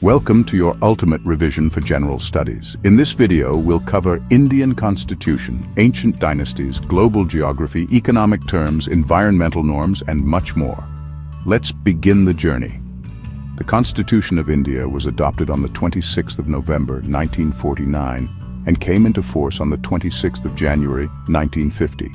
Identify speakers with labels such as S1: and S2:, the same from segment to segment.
S1: Welcome to your ultimate revision for general studies. In this video, we'll cover Indian Constitution, ancient dynasties, global geography, economic terms, environmental norms, and much more. Let's begin the journey. The Constitution of India was adopted on the 26th of November, 1949, and came into force on the 26th of January, 1950.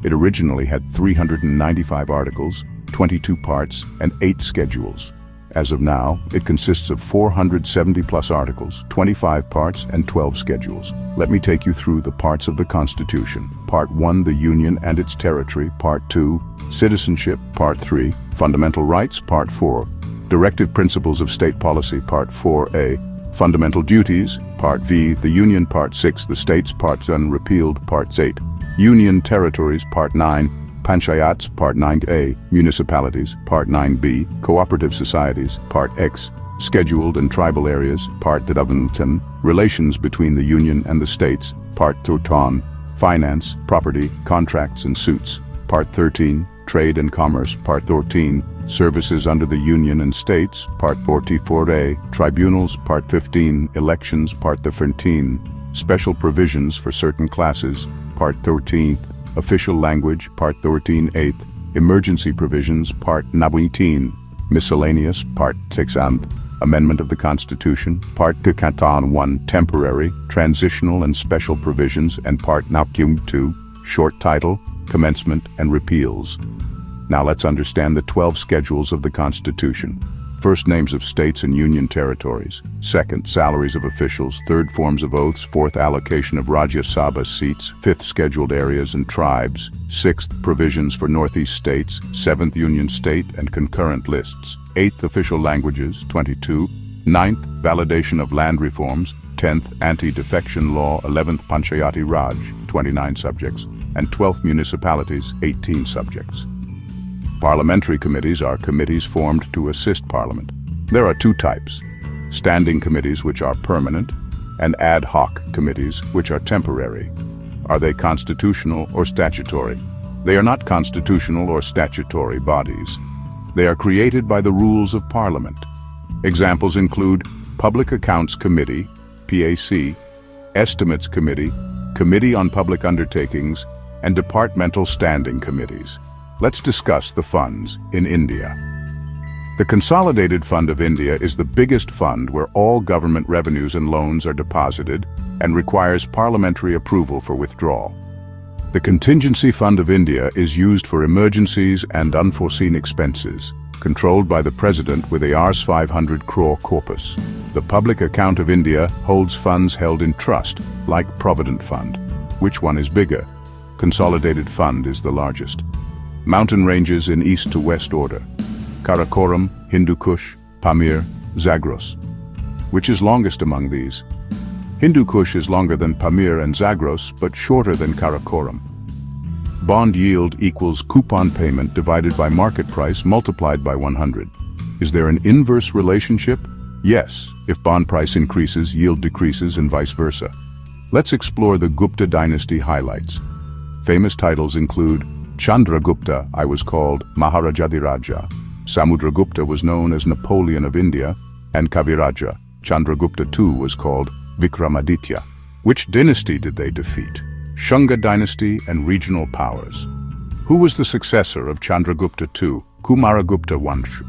S1: It originally had 395 articles, 22 parts, and 8 schedules. As of now, it consists of 470-plus articles, 25 parts, and 12 schedules. Let me take you through the parts of the Constitution. Part 1, the Union and its territory. Part 2, Citizenship. Part 3, Fundamental Rights. Part 4, Directive Principles of State Policy. Part 4A, Fundamental Duties. Part V, the Union. Part 6, the States. Part Unrepealed. Part 8, Union Territories. Part 9, Panchayats. Part 9A, Municipalities. Part 9B, Cooperative Societies. Part X, Scheduled and Tribal Areas. Part 11, Relations between the Union and the States. Part 13, Finance, Property, Contracts and Suits. Part 13, Trade and Commerce. Part 14, Services under the Union and States. Part 44A, Tribunals. Part 15, Elections. Part 13, Special Provisions for certain classes. Part 13, Official Language. Part 13(8), Emergency Provisions. Part 19, Miscellaneous. Part 6, Amendment of the Constitution. Part 2, Temporary, Transitional and Special Provisions, and Part 2, Short Title, Commencement and Repeals. Now let's understand the 12 schedules of the Constitution. First, names of states and union territories. Second, salaries of officials. Third, forms of oaths. Fourth, allocation of Rajya Sabha seats. Fifth, scheduled areas and tribes. Sixth, provisions for Northeast states. Seventh, union state and concurrent lists. Eighth, official languages. 22. Ninth, validation of land reforms. 10th, anti-defection law. 11th, Panchayati Raj, 29 subjects. And 12th, municipalities, 18 subjects. Parliamentary committees are committees formed to assist Parliament. There are two types: standing committees, which are permanent, and ad hoc committees, which are temporary. Are they constitutional or statutory? They are not constitutional or statutory bodies. They are created by the rules of Parliament. Examples include Public Accounts Committee, PAC, Estimates Committee, Committee on Public Undertakings, and Departmental Standing Committees. Let's discuss the funds in India. The Consolidated Fund of India is the biggest fund where all government revenues and loans are deposited and requires parliamentary approval for withdrawal. The Contingency Fund of India is used for emergencies and unforeseen expenses, controlled by the President with a Rs 500 crore corpus. The Public Account of India holds funds held in trust, like Provident Fund. Which one is bigger? Consolidated Fund is the largest. Mountain ranges in east to west order: Karakoram, Hindu Kush, Pamir, Zagros. Which is longest among these? Hindu Kush is longer than Pamir and Zagros, but shorter than Karakoram. Bond yield equals coupon payment divided by market price multiplied by 100. Is there an inverse relationship? Yes. If bond price increases, yield decreases, and vice versa. Let's explore the Gupta dynasty highlights. Famous titles include Chandragupta, I was called Maharajadiraja. Samudragupta was known as Napoleon of India, and Kaviraja. Chandragupta II was called Vikramaditya. Which dynasty did they defeat? Shunga dynasty and regional powers. Who was the successor of Chandragupta II? Kumaragupta Vansh.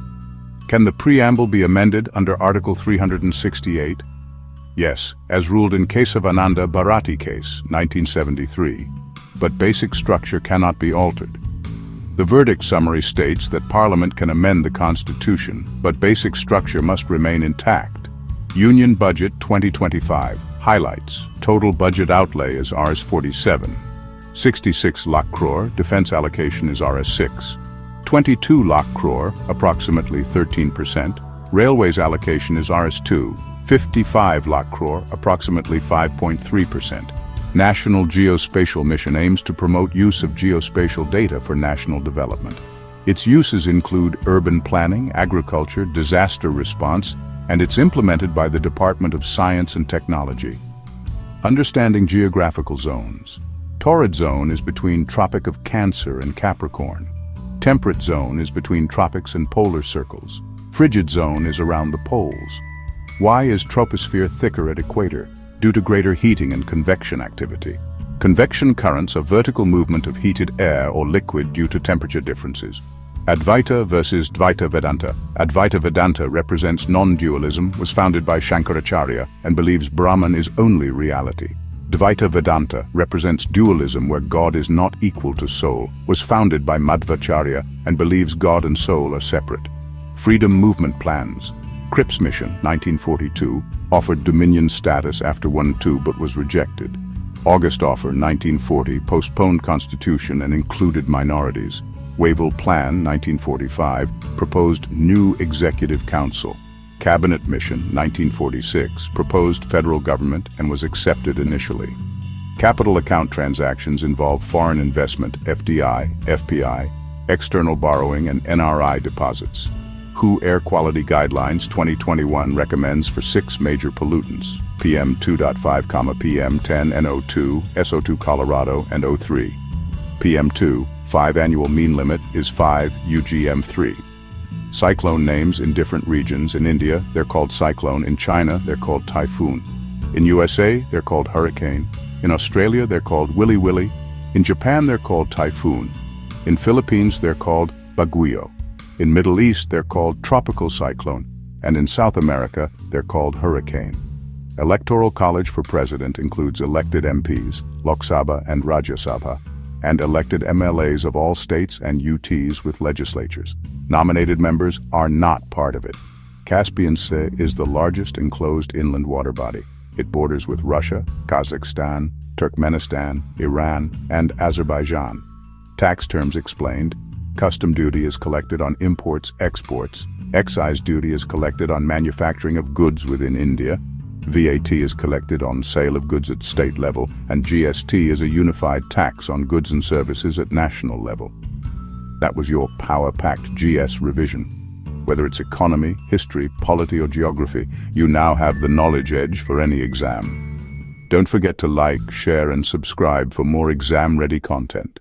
S1: Can the preamble be amended under Article 368? Yes, as ruled in Kesavananda Bharati case, 1973. But basic structure cannot be altered. The verdict summary states that Parliament can amend the Constitution, but basic structure must remain intact. Union Budget 2025 highlights: total budget outlay is Rs 47, 66 lakh crore, defense allocation is Rs 6, 22 lakh crore, approximately 13%, railways allocation is Rs 2, 55 lakh crore, approximately 5.3%. National Geospatial Mission aims to promote use of geospatial data for national development. Its uses include urban planning, agriculture, disaster response, and it's implemented by the Department of Science and Technology. Understanding geographical zones. Torrid zone is between Tropic of Cancer and Capricorn. Temperate zone is between tropics and polar circles. Frigid zone is around the poles. Why is troposphere thicker at equator? Due to greater heating and convection activity. Convection currents are vertical movement of heated air or liquid due to temperature differences. Advaita versus Dvaita Vedanta. Advaita Vedanta represents non-dualism, was founded by Shankaracharya, and believes Brahman is only reality. Dvaita Vedanta represents dualism where God is not equal to soul, was founded by Madhvacharya, and believes God and soul are separate. Freedom Movement Plans. Cripps Mission, 1942, offered Dominion status after 1-2 but was rejected. August Offer, 1940, postponed Constitution and included minorities. Wavell Plan, 1945, proposed new Executive Council. Cabinet Mission, 1946, proposed federal government and was accepted initially. Capital account transactions involve foreign investment, FDI, FPI, external borrowing and NRI deposits. WHO Air Quality Guidelines 2021 recommends for 6 major pollutants, PM 2.5, PM 10, NO2, SO2 Colorado, and O3. PM 2, 5 annual mean limit is 5 UGM3. Cyclone names in different regions. In India, they're called cyclone. In China, they're called typhoon. In USA, they're called hurricane. In Australia, they're called Willy Willy. In Japan, they're called typhoon. In Philippines, they're called baguio. In Middle East, they're called tropical cyclone. And in South America, they're called hurricane. Electoral College for President includes elected MPs, Lok Sabha and Rajya Sabha, and elected MLAs of all states and UTs with legislatures. Nominated members are not part of it. Caspian Sea is the largest enclosed inland water body. It borders with Russia, Kazakhstan, Turkmenistan, Iran, and Azerbaijan. Tax terms explained. Custom duty is collected on imports, exports. Excise duty is collected on manufacturing of goods within India. VAT is collected on sale of goods at state level, and GST is a unified tax on goods and services at national level. That was your power-packed GS revision. Whether it's economy, history, polity, or geography, you now have the knowledge edge for any exam. Don't forget to like, share, and subscribe for more exam-ready content.